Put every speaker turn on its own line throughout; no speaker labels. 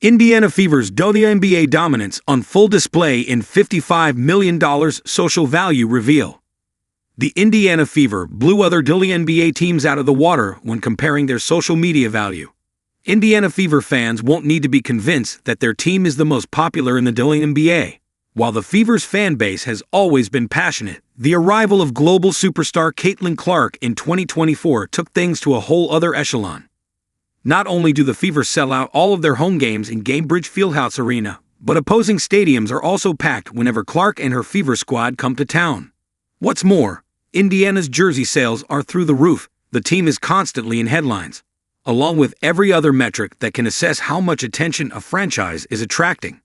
Indiana Fever's WNBA dominance on full display in $55 million social value reveal. The Indiana Fever blew other WNBA teams out of the water when comparing their social media value. Indiana Fever fans won't need to be convinced that their team is the most popular in the WNBA. While the Fever's fan base has always been passionate, the arrival of global superstar Caitlin Clark in 2024 took things to a whole other echelon. Not only do the Fever sell out all of their home games in Gainbridge Fieldhouse Arena, but opposing stadiums are also packed whenever Clark and her Fever squad come to town. What's more, Indiana's jersey sales are through the roof. The team is constantly in headlines, along with every other metric that can assess how much attention a franchise is attracting.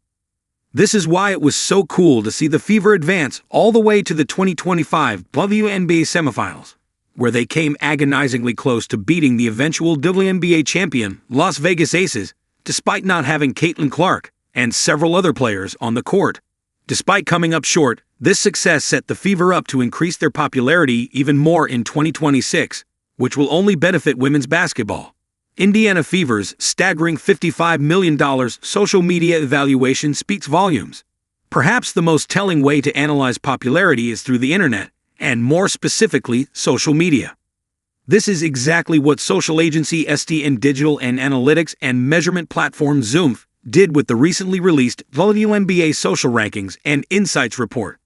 This is why it was so cool to see the Fever advance all the way to the 2025 WNBA semifinals, where they came agonizingly close to beating the eventual WNBA champion Las Vegas Aces, despite not having Caitlin Clark and several other players on the court. Despite coming up short, this success set the Fever up to increase their popularity even more in 2026, which will only benefit women's basketball. Indiana Fever's staggering $55 million social media evaluation speaks volumes. Perhaps the most telling way to analyze popularity is through the internet, and more specifically, social media. This is exactly what social agency STN Digital and Analytics and measurement platform Zoom did with the recently released WNBA Social Rankings and Insights report,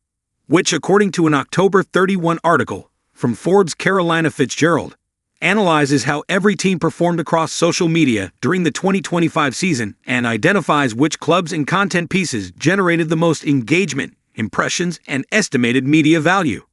which, according to an October 31 article from Forbes' Carolina Fitzgerald, analyzes how every team performed across social media during the 2025 season and identifies which clubs and content pieces generated the most engagement, impressions, and estimated media value.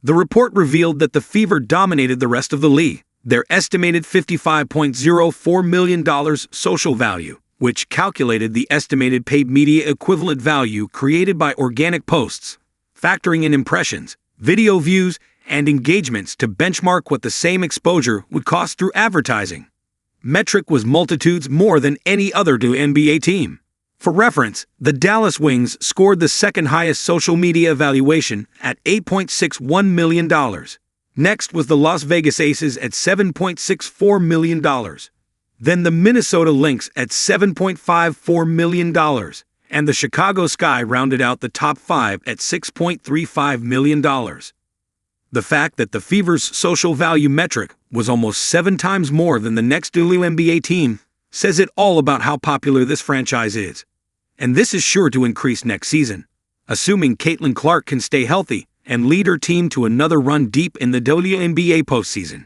The report revealed that the Fever dominated the rest of the league. Their estimated $55.04 million social value, which calculated the estimated paid media equivalent value created by organic posts, factoring in impressions, video views, and engagements to benchmark what the same exposure would cost through advertising. Metric was multitudes more than any other WNBA team. For reference, the Dallas Wings scored the second highest social media evaluation at $8.61 million. Next was the Las Vegas Aces at $7.64 million. Then the Minnesota Lynx at $7.54 million. And the Chicago Sky rounded out the top five at $6.35 million. The fact that the Fever's social value metric was almost 7 times more than the next WNBA team says it all about how popular this franchise is. And this is sure to increase next season, assuming Caitlin Clark can stay healthy and lead her team to another run deep in the WNBA postseason.